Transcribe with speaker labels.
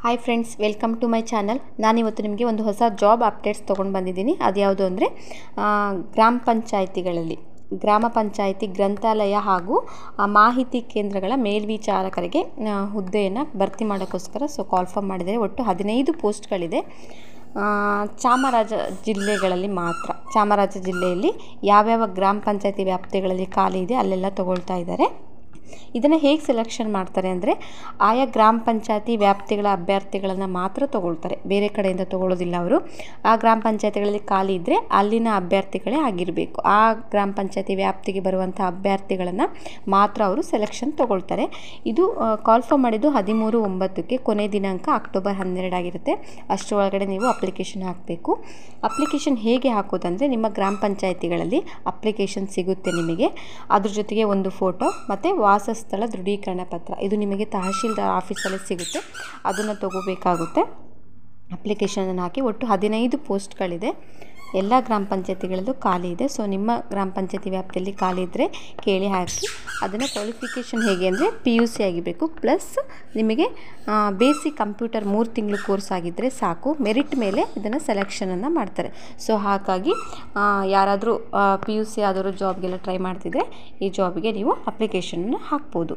Speaker 1: Hi friends, welcome to my channel. ನಾನಿವತ್ತು ನಿಮಗೆ ಒಂದು ಹೊಸ ಜಾಬ್ ಅಪ್ಡೇಟ್ಸ್ ತೊಗೊಂಡು ಬಂದಿದ್ದೀನಿ. ಅದು ಯಾವುದು ಅಂದರೆ ಗ್ರಾಮ ಪಂಚಾಯಿತಿ ಗ್ರಂಥಾಲಯ ಹಾಗೂ ಮಾಹಿತಿ ಕೇಂದ್ರಗಳ ಮೇಲ್ವಿಚಾರಕರಿಗೆ ಹುದ್ದೆಯನ್ನು ಭರ್ತಿ ಮಾಡೋಕ್ಕೋಸ್ಕರ ಕಾಲ್ ಫಾರ್ಮ್ ಮಾಡಿದರೆ ಒಟ್ಟು 15 ಪೋಸ್ಟ್ಗಳಿದೆ. ಚಾಮರಾಜ ಜಿಲ್ಲೆಯಲ್ಲಿ ಯಾವ್ಯಾವ ಗ್ರಾಮ ಪಂಚಾಯಿತಿ ವ್ಯಾಪ್ತಿಗಳಲ್ಲಿ ಖಾಲಿ ಇದೆ ಅಲ್ಲೆಲ್ಲ ತಗೊಳ್ತಾ ಇದ್ದಾರೆ. ಇದನ್ನು ಹೇಗೆ ಸೆಲೆಕ್ಷನ್ ಮಾಡ್ತಾರೆ ಅಂದರೆ, ಆಯಾ ಗ್ರಾಮ ಪಂಚಾಯತಿ ವ್ಯಾಪ್ತಿಗಳ ಅಭ್ಯರ್ಥಿಗಳನ್ನು ಮಾತ್ರ ತಗೊಳ್ತಾರೆ, ಬೇರೆ ಕಡೆಯಿಂದ ತಗೊಳ್ಳೋದಿಲ್ಲ ಅವರು. ಆ ಗ್ರಾಮ ಪಂಚಾಯತಿಗಳಲ್ಲಿ ಖಾಲಿ ಇದ್ದರೆ ಅಲ್ಲಿನ ಅಭ್ಯರ್ಥಿಗಳೇ ಆಗಿರಬೇಕು. ಆ ಗ್ರಾಮ ಪಂಚಾಯತಿ ವ್ಯಾಪ್ತಿಗೆ ಬರುವಂಥ ಅಭ್ಯರ್ಥಿಗಳನ್ನು ಮಾತ್ರ ಅವರು ಸೆಲೆಕ್ಷನ್ ತಗೊಳ್ತಾರೆ. ಇದು ಕಾಲ್ ಫಾರ್ಮ್ ಮಾಡಿದ್ದು 13/9ಕ್ಕೆ, ಕೊನೆ ದಿನಾಂಕ ಅಕ್ಟೋಬರ್ 12 ಆಗಿರುತ್ತೆ. ಅಷ್ಟರೊಳಗಡೆ ನೀವು ಅಪ್ಲಿಕೇಶನ್ ಹಾಕಬೇಕು. ಅಪ್ಲಿಕೇಶನ್ ಹೇಗೆ ಹಾಕೋದಂದರೆ, ನಿಮ್ಮ ಗ್ರಾಮ ಪಂಚಾಯತಿಗಳಲ್ಲಿ ಅಪ್ಲಿಕೇಶನ್ ಸಿಗುತ್ತೆ ನಿಮಗೆ. ಅದ್ರ ಜೊತೆಗೆ ಒಂದು ಫೋಟೋ ಮತ್ತು ವಾಸಸ್ಥಳ ದೃಢೀಕರಣ ಪತ್ರ, ಇದು ನಿಮಗೆ ತಹಶೀಲ್ದಾರ್ ಆಫೀಸಲ್ಲಿ ಸಿಗುತ್ತೆ. ಅದನ್ನು ತಗೋಬೇಕಾಗುತ್ತೆ. ಅಪ್ಲಿಕೇಶನನ್ನು ಹಾಕಿ ಒಟ್ಟು 15 ಪೋಸ್ಟ್ಗಳಿದೆ. ಎಲ್ಲ ಗ್ರಾಮ ಪಂಚಾಯತಿಗಳಲ್ಲೂ ಖಾಲಿ ಇದೆ. ನಿಮ್ಮ ಗ್ರಾಮ ಪಂಚಾಯತಿ ವ್ಯಾಪ್ತಿಯಲ್ಲಿ ಖಾಲಿ ಇದ್ದರೆ ಕೇಳಿ ಹಾಕಿ. ಅದನ್ನು ಕ್ವಾಲಿಫಿಕೇಷನ್ ಹೇಗೆ ಅಂದರೆ PUC ಆಗಿರಬೇಕು, ಪ್ಲಸ್ ನಿಮಗೆ ಬೇಸಿಕ್ ಕಂಪ್ಯೂಟರ್ 3 ತಿಂಗಳು ಕೋರ್ಸ್ ಆಗಿದ್ದರೆ ಸಾಕು. ಮೆರಿಟ್ ಮೇಲೆ ಇದನ್ನು ಸೆಲೆಕ್ಷನನ್ನು ಮಾಡ್ತಾರೆ. ಹಾಗಾಗಿ ಯಾರಾದರೂ PUC ಆದವರು ಜಾಬ್ಗೆಲ್ಲ ಟ್ರೈ ಮಾಡ್ತಿದ್ರೆ ಈ ಜಾಬ್ಗೆ ನೀವು ಅಪ್ಲಿಕೇಶನನ್ನು ಹಾಕ್ಬೋದು.